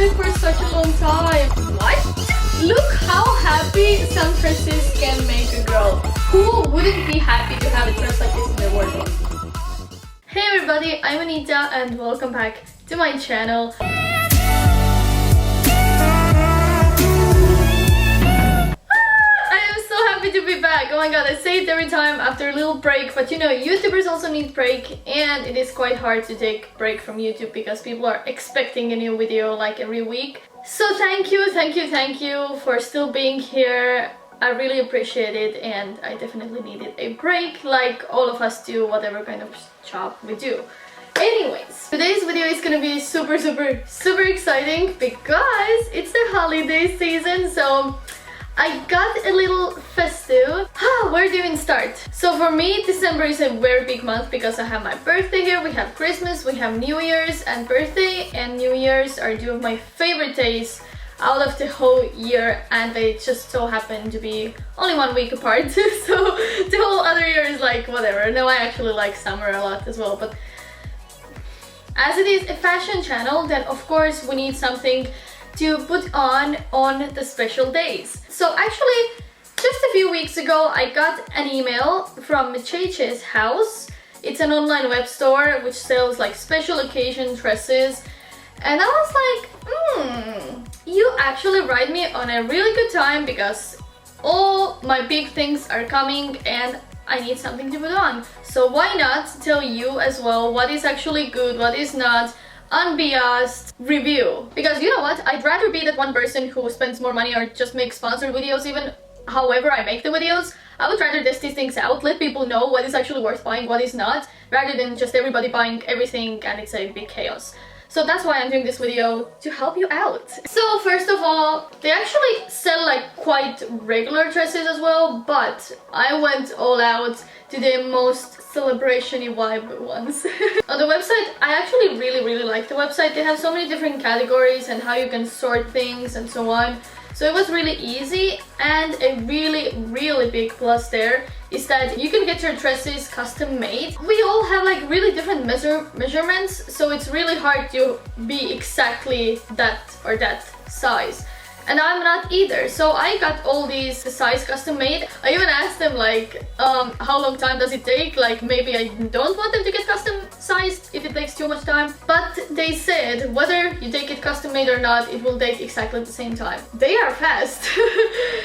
it for such a long time. What? Look how happy some dresses can make a girl. Who wouldn't be happy to have a dress like this in their wardrobe? Hey everybody, I'm Anita and welcome back to my channel. To be back. Oh my god, I say it every time after a little break, but you know, YouTubers also need break, and it is quite hard to take break from YouTube because people are expecting a new video like every week. So thank you for still being here. I really appreciate it, and I definitely needed a break like all of us do, whatever kind of job we do. Anyways, today's video is gonna be super exciting because it's the holiday season, so I got a little festive. Where do you even start? So for me, December is a very big month because I have my birthday here, we have Christmas, we have New Year's, and birthday and New Year's are two of my favorite days out of the whole year, and they just so happen to be only 1 week apart. So the whole other year is like whatever. No, I actually like summer a lot as well, but as it is a fashion channel, then of course we need something to put on the special days. So actually, just a few weeks ago, I got an email from JJsHouse. It's an online web store which sells like special occasion dresses. And I was like, you actually write me on a really good time because all my big things are coming and I need something to put on. So why not tell you as well what is actually good, what is not, unbiased review. Because you know what, I'd rather be that one person who spends more money or just makes sponsored videos, even however I make the videos. I would rather test these things out, let people know what is actually worth buying, what is not, rather than just everybody buying everything and it's a big chaos. So that's why I'm doing this video, to help you out. So first of all, they actually sell like quite regular dresses as well, but I went all out to the most celebration-y vibe ones. On the website, I actually really like the website. They have so many different categories and how you can sort things and so on. So it was really easy, and a really big plus there is that you can get your dresses custom made. We all have like really different measurements, so it's really hard to be exactly that or that size. And I'm not either, so I got all these size custom made. I even asked them like, how long time does it take? Like maybe I don't want them to get custom sized if it takes too much time. But they said whether you take it custom made or not, it will take exactly the same time. They are fast.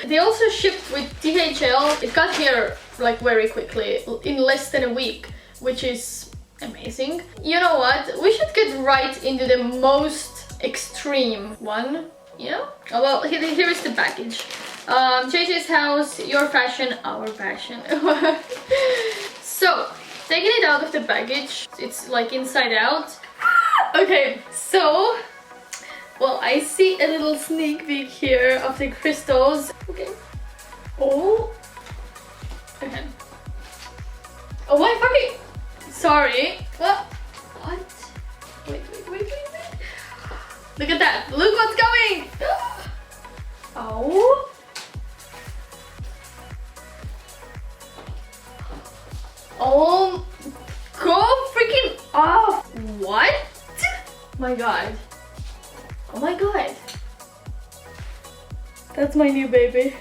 They also shipped with DHL. It got here like very quickly, in less than a week, which is amazing. You know what? We should get right into the most extreme one. Yeah. Oh well, here is the package. JJsHouse, your fashion, our fashion. So, taking it out of the package, it's like inside out. Okay, so, well, I see a little sneak peek here of the crystals. Okay. Oh. Okay. Oh my fucking. Sorry. What? Wait. Look at that! Look what's coming! Oh! Oh! Go freaking off! What? My god. Oh my god. That's my new baby.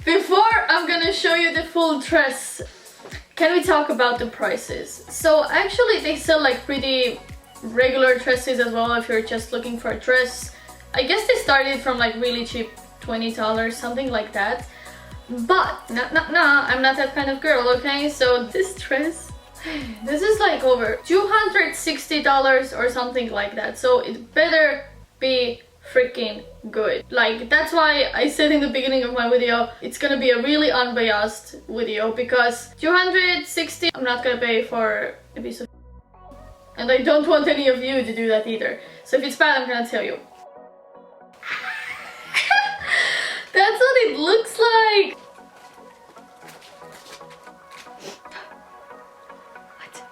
Before I'm gonna show you the full dress, can we talk about the prices? So actually they sell like pretty regular dresses as well if you're just looking for a dress. I guess they started from like really cheap, $20, something like that. But, I'm not that kind of girl, okay? So this dress, this is like over $260 or something like that. So it better be freaking good. Like, that's why I said in the beginning of my video, it's gonna be a really unbiased video because $260 I'm not gonna pay for a piece of and I don't want any of you to do that either. So if it's bad, I'm gonna tell you. That's what it looks like. What?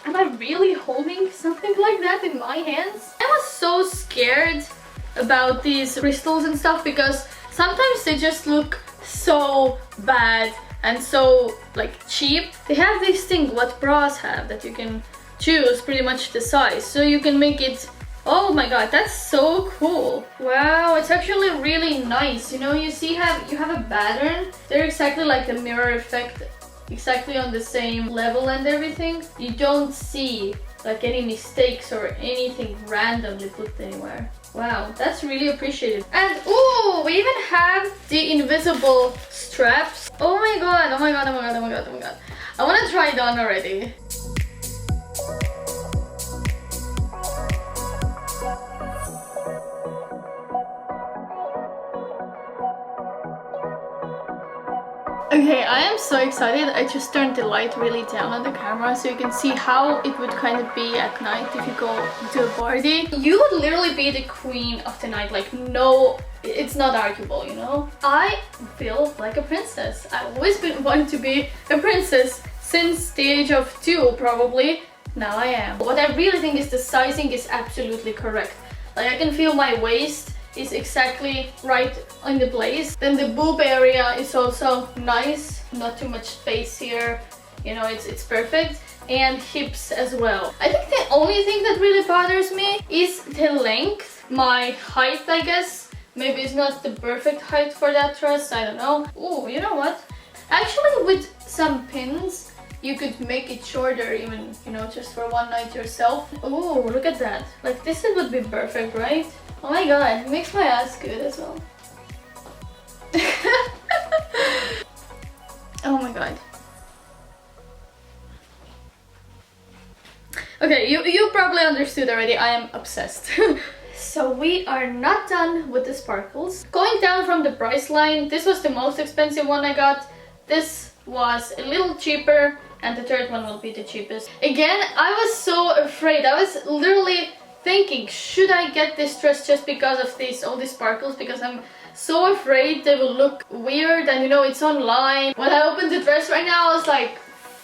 Am I really holding something like that in my hands? I was so scared about these crystals and stuff because sometimes they just look so bad and so like cheap. They have this thing what bras have that you can choose pretty much the size, so you can make it. Oh my god, that's so cool. Wow, it's actually really nice. You know, you see you have a pattern. They're exactly like the mirror effect, exactly on the same level and everything. You don't see like any mistakes or anything randomly put anywhere. Wow, that's really appreciated. And oh, we even have the invisible straps. Oh my god, oh my god, oh my god, oh my god, oh my god. I want to try it on already. Okay, I am so excited. I just turned the light really down on the camera so you can see how it would kind of be at night if you go to a party. You would literally be the queen of the night, like no, it's not arguable, you know? I feel like a princess. I've always been wanting to be a princess since the age of 2 probably. Now I am. What I really think is the sizing is absolutely correct. Like I can feel my waist is exactly right in the place. Then the boob area is also nice, not too much space here, you know, it's perfect. And hips as well. I think the only thing that really bothers me is the length. My height, I guess, maybe it's not the perfect height for that dress, I don't know. Oh, you know what? Actually, with some pins, you could make it shorter even, you know, just for one night yourself. Oh, look at that. Like this would be perfect, right? Oh my god, it makes my ass good as well. Oh my god. Okay, you probably understood already, I am obsessed. So we are not done with the sparkles. Going down from the price line, this was the most expensive one I got. This was a little cheaper, and the third one will be the cheapest. Again, I was so afraid. I was literally thinking, should I get this dress just because of all these sparkles? Because I'm so afraid they will look weird, and you know, it's online. When I opened the dress right now, I was like,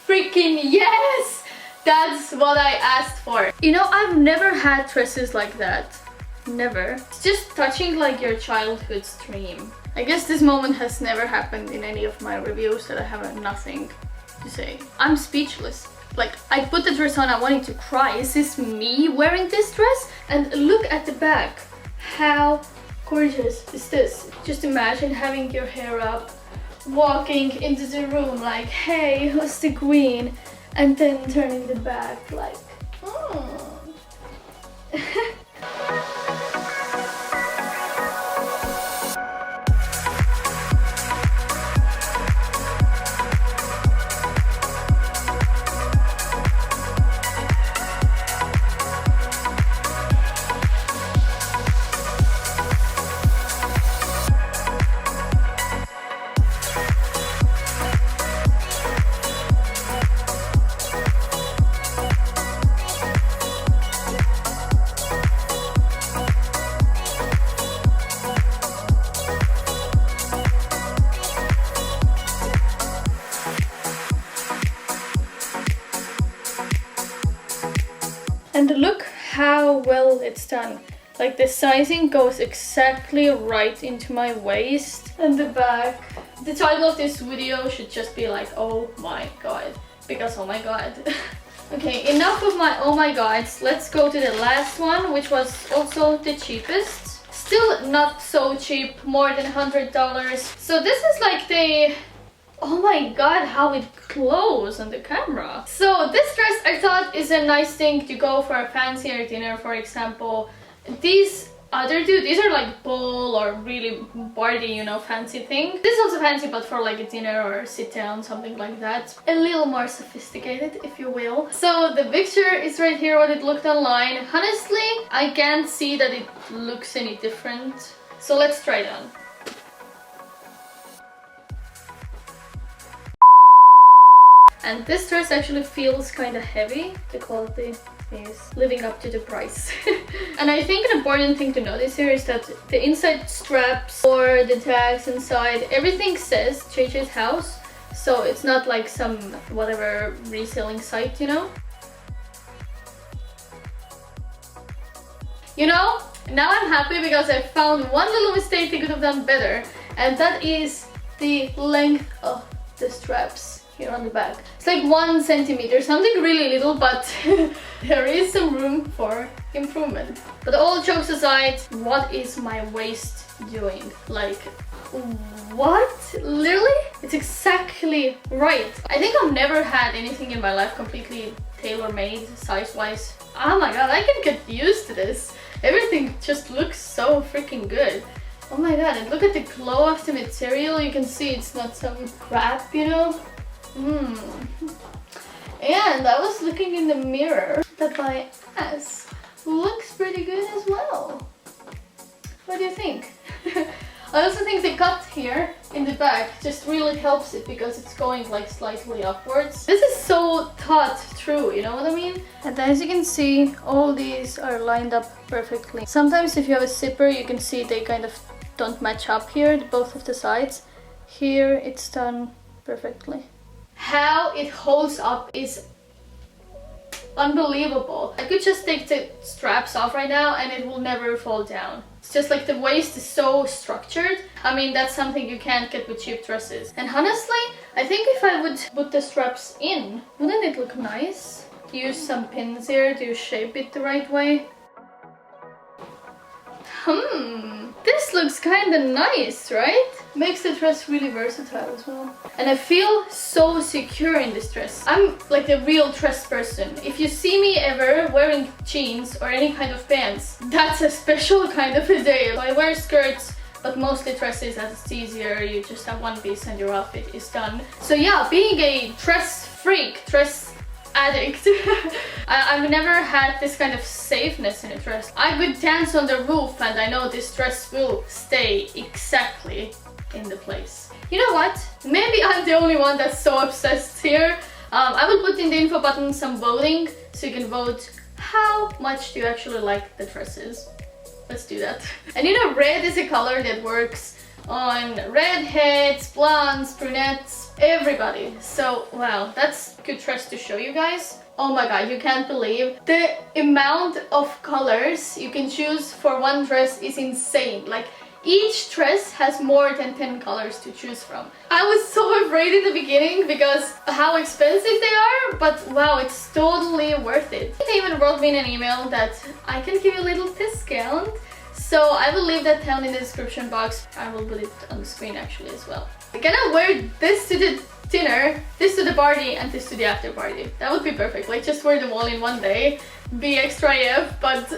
freaking yes! That's what I asked for. You know, I've never had dresses like that. Never. It's just touching like your childhood's dream. I guess this moment has never happened in any of my reviews that I have nothing to say. I'm speechless. Like, I put the dress on, I wanted to cry. Is this me wearing this dress? And look at the back. How gorgeous is this? Just imagine having your hair up, walking into the room like, hey, who's the queen? And then turning the back like, and look how well it's done. Like the sizing goes exactly right into my waist. And the back. The title of this video should just be like, oh my god. Because oh my god. Okay, enough of my oh my gods. Let's go to the last one, which was also the cheapest. Still not so cheap, more than $100. So this is like the... Oh my god, how it glows on the camera. So this dress I thought is a nice thing to go for a fancier dinner, for example. These other two, these are like ball or really party, you know, fancy thing. This is also fancy, but for like a dinner or sit down, something like that. A little more sophisticated, if you will. So the picture is right here, what it looked online. Honestly, I can't see that it looks any different. So let's try it on. And this dress actually feels kind of heavy. The quality is living up to the price. And I think an important thing to notice here is that the inside straps or the tags inside, everything says JJsHouse. So it's not like some whatever reselling site, you know? You know, now I'm happy because I found one little mistake they could have done better. And that is the length of the straps. here on the back. It's like 1 centimeter, something really little, but there is some room for improvement. But all jokes aside, what is my waist doing? Like, what? Literally? It's exactly right. I think I've never had anything in my life completely tailor-made size-wise. Oh my god, I can get used to this. Everything just looks so freaking good. Oh my god, and look at the glow of the material. You can see it's not some crap, you know? And I was looking in the mirror that my ass looks pretty good as well. What do you think? I also think the cut here in the back just really helps it because it's going like slightly upwards. This is so thought through, you know what I mean? And as you can see, all these are lined up perfectly. Sometimes if you have a zipper, you can see they kind of don't match up here, both of the sides. Here it's done perfectly. How it holds up is unbelievable. I could just take the straps off right now and it will never fall down. It's just like the waist is so structured. I mean, that's something you can't get with cheap dresses. And honestly, I think if I would put the straps in, wouldn't it look nice? Use some pins here to shape it the right way. This looks kind of nice, right? Makes the dress really versatile as well. And I feel so secure in this dress. I'm like the real dress person. If you see me ever wearing jeans or any kind of pants, that's a special kind of a day. So I wear skirts, but mostly dresses as it's easier. You just have one piece and your outfit is done. So yeah, being a dress freak, dress addict, I've never had this kind of safeness in a dress. I could dance on the roof and I know this dress will stay exactly in the place. You know what? Maybe I'm the only one that's so obsessed here. I will put in the info button some voting so you can vote how much do you actually like the dresses. Let's do that. And you know, red is a color that works on redheads, blondes, brunettes, everybody. So wow, that's a good dress to show you guys. Oh my god, you can't believe the amount of colors you can choose for one dress is insane. Like each dress has more than 10 colors to choose from. I was so afraid in the beginning because how expensive they are, but wow, it's totally worth it. They even wrote me in an email that I can give you a little discount. So I will leave that down in the description box. I will put it on the screen actually as well. I'm gonna wear this to the dinner, this to the party, and this to the after party. That would be perfect. Like just wear them all in one day. Be extra AF, but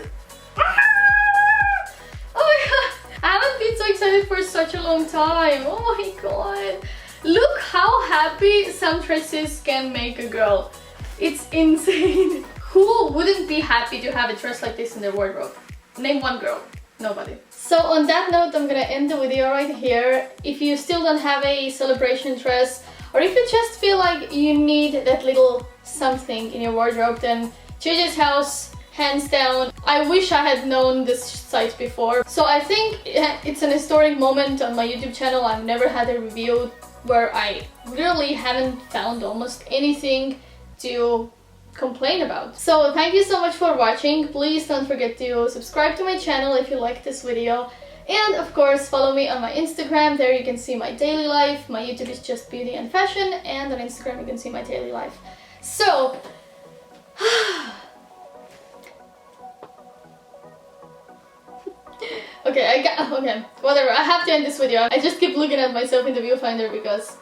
oh my god, I haven't been so excited for such a long time. Oh my god. Look how happy some dresses can make a girl. It's insane. Who wouldn't be happy to have a dress like this in their wardrobe? Name one girl. Nobody. So on that note, I'm gonna end the video right here. If you still don't have a celebration dress, or if you just feel like you need that little something in your wardrobe, then JJsHouse, hands down. I wish I had known this site before. So I think it's an historic moment on my YouTube channel. I've never had a review where I really haven't found almost anything to complain about. So thank you so much for watching. Please don't forget to subscribe to my channel if you like this video, and of course follow me on my Instagram. There you can see my daily life. My YouTube is just beauty and fashion, and on Instagram you can see my daily life. So okay, whatever, I have to end this video. I just keep looking at myself in the viewfinder because